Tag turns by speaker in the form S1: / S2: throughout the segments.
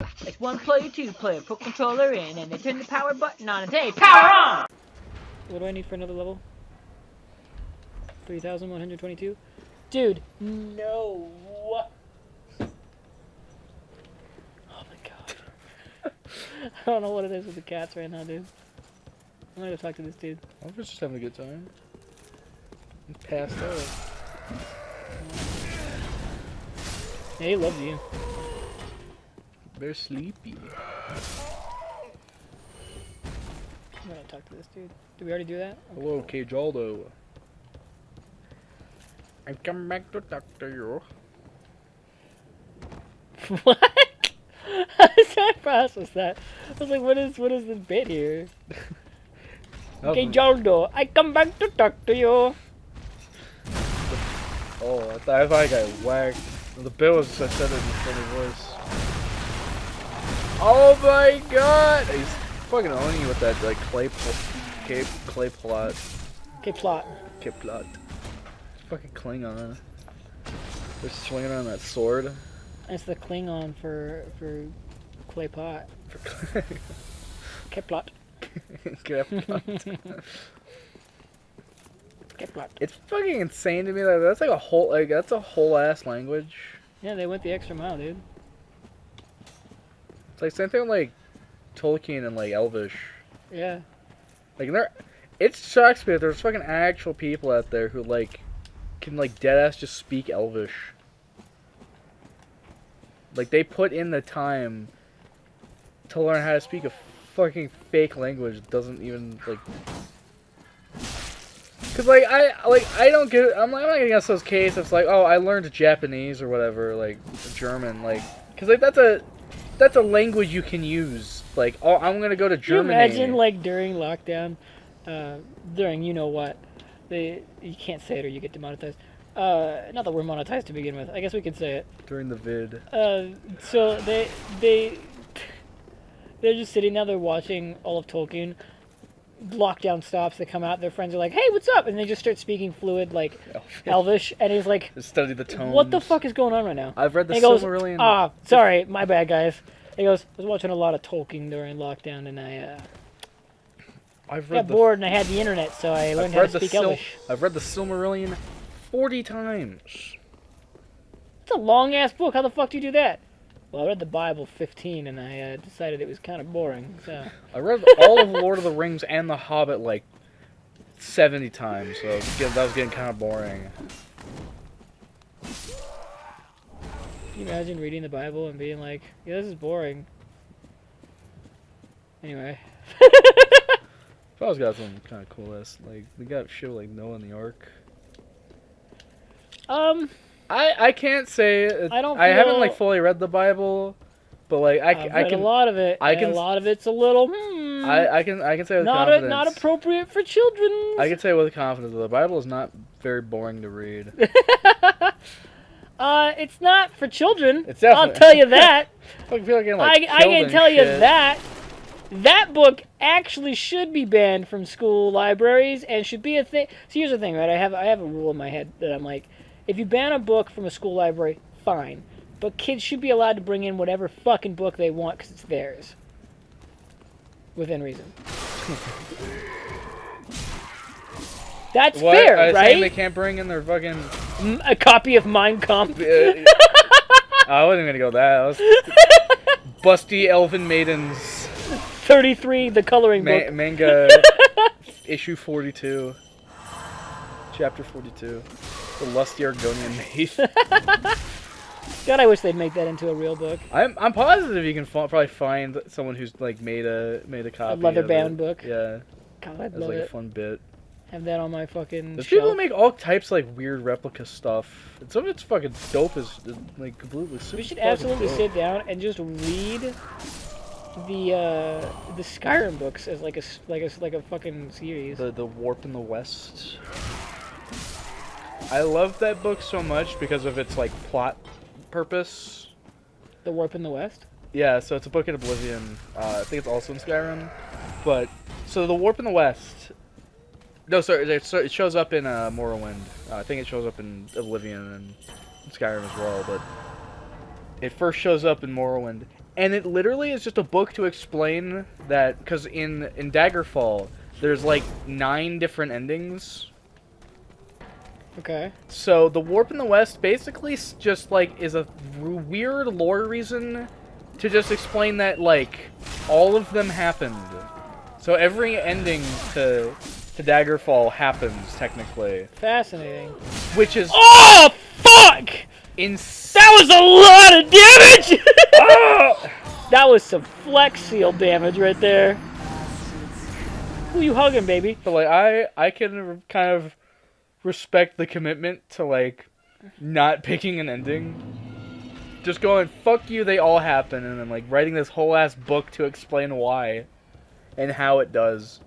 S1: It's one player, two player, put controller in, and they turn the power button on and say, power on! What do I need for another level? 3,122? Dude, no! Oh my god. I don't know what it is with the cats right now, dude. I'm gonna go talk to this dude.
S2: I hope he's just having a good time. He's passed out.
S1: Yeah, he loves you.
S2: They're sleepy.
S1: I'm gonna talk to this dude. Did we already do that? Okay.
S2: Hello, Cajaldo. I've come back to talk to you.
S1: What? How does I process that? I was like, what is the bit here? Okay, Jaldo, I come back to talk to you.
S2: Oh, I thought I got whacked. The bit was I said it in a funny voice. Oh my god! He's fucking owning you with that like clay plot.
S1: Okay, plot.
S2: Clay plot. Fucking Klingon. They're swinging around that sword.
S1: It's the Klingon for clay pot. Okay, plot.
S2: Clay plot.
S1: Okay, plot.
S2: It's fucking insane to me that that's like a whole ass language.
S1: Yeah, they went the extra mile, dude.
S2: It's like same thing with like Tolkien and like Elvish.
S1: Yeah.
S2: Like it shocks me that there's fucking actual people out there who like can like deadass just speak Elvish. Like they put in the time to learn how to speak a fucking fake language that doesn't even like. Cause like I don't get it. I'm not getting against those cases. It's like, oh, I learned Japanese or whatever, like German, like, cause like that's a language you can use. Like, oh, I'm gonna go to Germany.
S1: Can you imagine like during lockdown, during you know what, you can't say it or you get demonetized. Not that we're monetized to begin with. I guess we could say it.
S2: During the vid.
S1: So they're just sitting there. They're watching all of Tolkien. Lockdown stops. They come out. Their friends are like, "Hey, what's up?" And they just start speaking fluid, like Elvish. And he's like,
S2: "Study the tones."
S1: What the fuck is going on right now?
S2: I've read the Silmarillion.
S1: Ah, sorry, my bad, guys. He goes, I was watching a lot of Tolkien during lockdown, and I got bored, and I had the internet, so I learned how to speak Elvish.
S2: I've read the Silmarillion 40 times.
S1: It's a long-ass book. How the fuck do you do that? Well, I read the Bible 15, and I decided it was kind of boring, so...
S2: I read all of Lord of the Rings and The Hobbit, like, 70 times, so that was getting kind of boring.
S1: Can you imagine reading the Bible and being like, yeah, this is boring. Anyway.
S2: Probably's got some kind of cool ass, like, we got shit like Noah and the Ark. I can't say it, I haven't like fully read the Bible, but like
S1: I've read a lot of it. A lot of it's a little
S2: I can say with confidence.
S1: Not appropriate for children.
S2: I can say with confidence that the Bible is not very boring to read.
S1: It's not for children.
S2: It's definitely.
S1: I'll tell you that.
S2: I
S1: can tell you that. That book actually should be banned from school libraries and should be a thing. So here's the thing, right? I have a rule in my head that I'm like, if you ban a book from a school library, fine. But kids should be allowed to bring in whatever fucking book they want because it's theirs. Within reason. That's fair, right?
S2: Saying they can't bring in their fucking...
S1: A copy of Mein Kampf?
S2: I wasn't gonna go that. I was... Busty Elven Maidens.
S1: 33, the coloring book.
S2: Manga issue 42. Chapter 42. The Lusty Argonian Maid.
S1: God, I wish they'd make that into a real book.
S2: I'm positive you can probably find someone who's like made a copy.
S1: A leather-bound book.
S2: Yeah.
S1: God, I'd
S2: love
S1: love
S2: like
S1: it.
S2: A fun bit.
S1: Have that on my fucking
S2: There's
S1: shelf.
S2: people who make all types of like weird replica stuff. And some of it's fucking dope as like completely super.
S1: We should absolutely sit down and just read the Skyrim books as like a fucking series.
S2: The Warp in the West. I love that book so much because of its like plot purpose.
S1: The Warp in the West?
S2: Yeah, so it's a book in Oblivion. I think it's also in Skyrim. But so the Warp in the West. No, sorry, it shows up in Morrowind. I think it shows up in Oblivion and Skyrim as well. But it first shows up in Morrowind, And it literally is just a book to explain that, because in Daggerfall, there's like 9 different endings.
S1: Okay.
S2: So the Warp in the West basically just like is a weird lore reason to just explain that like all of them happened. So every ending to Daggerfall happens technically.
S1: Fascinating.
S2: Which is
S1: oh fuck! That was a lot of damage!
S2: Oh!
S1: That was some flex seal damage right there. Who you hugging, baby?
S2: So like I can kind of respect the commitment to like not picking an ending. Just going, fuck you, they all happen, and then like writing this whole ass book to explain why and how it does.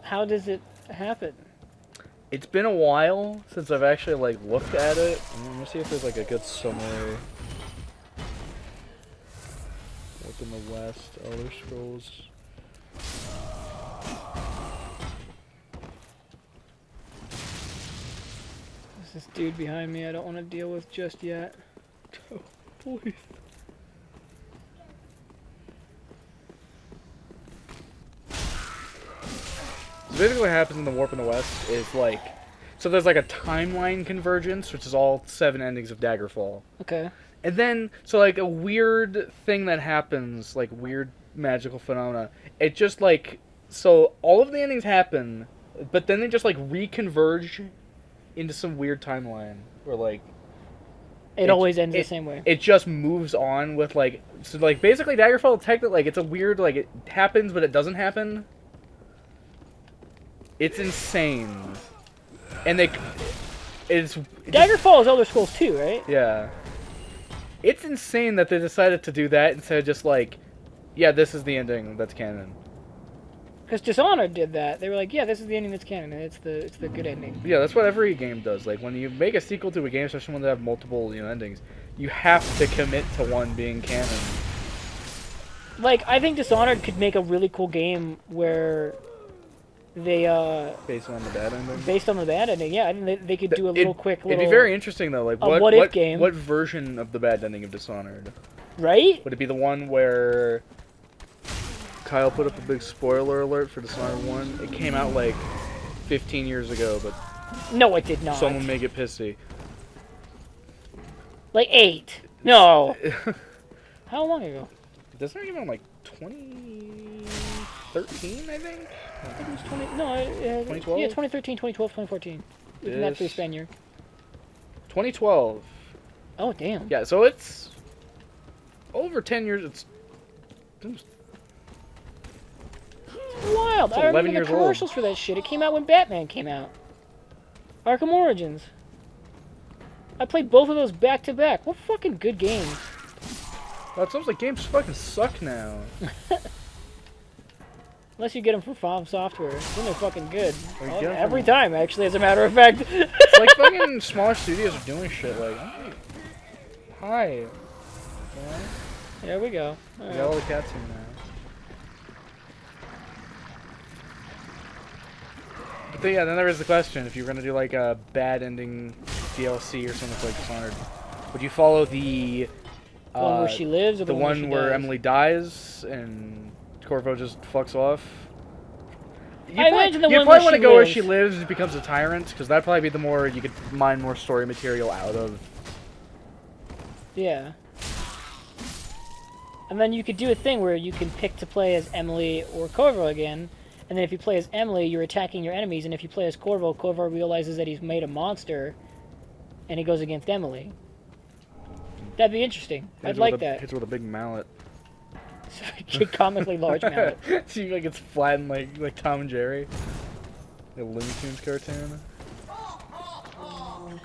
S1: How does it happen?
S2: It's been a while since I've actually like looked at it. Let me see if there's like a good summary. What's in the West? Elder Scrolls.
S1: There's this dude behind me I don't want to deal with just yet.
S2: Oh, please. So basically what happens in the Warp in the West is like, so there's like a timeline convergence, which is all 7 endings of Daggerfall.
S1: Okay.
S2: And then, so like a weird thing that happens, like weird magical phenomena, it just like, so all of the endings happen, but then they just like reconverge into some weird timeline where like,
S1: It always ends the same way.
S2: It just moves on with like, so like basically Daggerfall technically, like it's a weird, like it happens but it doesn't happen. It's insane. And
S1: Daggerfall is Elder Scrolls 2, right?
S2: Yeah. It's insane that they decided to do that instead of just like, yeah, this is the ending that's canon.
S1: Because Dishonored did that. They were like, yeah, this is the ending that's canon, and it's the good ending.
S2: Yeah, that's what every game does. Like when you make a sequel to a game, especially one that have multiple, endings, you have to commit to one being canon.
S1: Like, I think Dishonored could make a really cool game where they
S2: based on the bad ending.
S1: Based on the bad ending, yeah. I think they could do a little quick little.
S2: It'd be very interesting though. Like
S1: what if game?
S2: What version of the bad ending of Dishonored?
S1: Right?
S2: Would it be the one where Kyle put up a big spoiler alert for Dishonored 1? It came out like 15 years ago, but
S1: no, it did not.
S2: Someone may get pissy.
S1: Like 8. No. How long ago?
S2: Doesn't it came out in like 2013, I think?
S1: I think it was 2012? Yeah, 2013, 2012, 2014. Isn't that 3-span year?
S2: 2012.
S1: Oh, damn.
S2: Yeah, so it's over 10 years. It's
S1: wild. I remember the commercials for that shit. It came out when Batman came out. Arkham Origins. I played both of those back to back. What fucking good games.
S2: Well, it sounds like games fucking suck now.
S1: Unless you get them from From Software, then they're fucking good.
S2: Oh,
S1: every time, actually, as a matter of fact.
S2: It's like fucking smaller studios are doing shit like, hi. Yeah.
S1: There we go.
S2: We got all the cats in now. But yeah, then there is the question: if you're gonna do like a bad ending DLC or something like Dishonored, would you follow the
S1: one where she lives, or
S2: the one where
S1: dies?
S2: Emily dies and Corvo just fucks off? You
S1: probably
S2: want to go where she lives and becomes a tyrant, because that'd probably be the more you could mine more story material out of.
S1: Yeah. And then you could do a thing where you can pick to play as Emily or Corvo again, and then if you play as Emily, you're attacking your enemies, and if you play as Corvo, Corvo realizes that he's made a monster, and he goes against Emily. That'd be interesting. I'd like that.
S2: Hits with a big mallet.
S1: Comically large mallet.
S2: See, like it's flattened like Tom and Jerry. The Looney Tunes cartoon.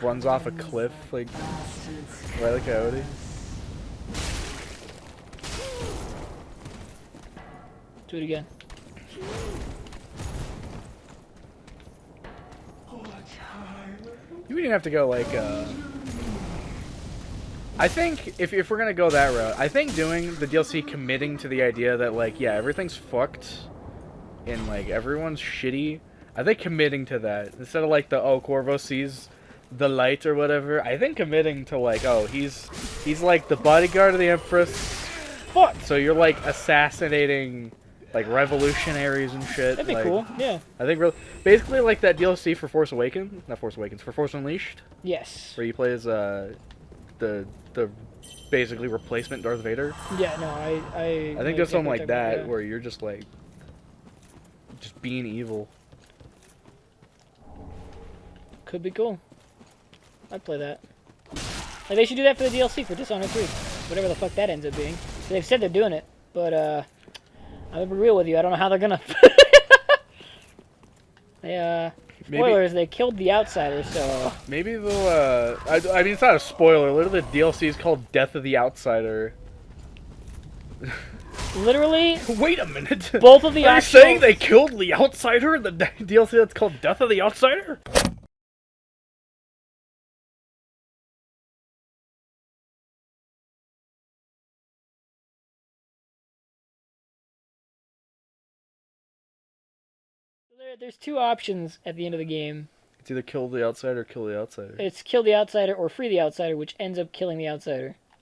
S2: Runs off a cliff like Wile E. Coyote.
S1: Do it again.
S2: You wouldn't have to go like I think if we're gonna go that route, I think doing the DLC committing to the idea that like, yeah, everything's fucked and like everyone's shitty, I think committing to that instead of like the Corvo sees the light or whatever, I think committing to like, oh, he's like the bodyguard of the Empress. Fuck. So you're like assassinating like revolutionaries and shit.
S1: That'd be
S2: like,
S1: cool. Yeah.
S2: I think basically like that DLC for Force Awakens, not Force Awakens, for Force Unleashed.
S1: Yes.
S2: Where you play as the basically replacement Darth Vader.
S1: Yeah. No,
S2: I think there's something like that where you're just like being evil.
S1: Could be cool. I'd play that. Like, they should do that for the DLC for Dishonored 3. Whatever the fuck that ends up being. They've said they're doing it, but I'm gonna be real with you. I don't know how they're gonna. Spoilers. They killed the Outsider, so.
S2: Maybe they'll. I mean, it's not a spoiler. Literally, the DLC is called Death of the Outsider.
S1: Literally.
S2: Wait a minute.
S1: Both of the.
S2: Are you saying they killed the Outsider in the DLC that's called Death of the Outsider?
S1: There's two options at the end of the game.
S2: It's either kill the Outsider or kill the Outsider.
S1: It's kill the Outsider or free the Outsider, which ends up killing the Outsider.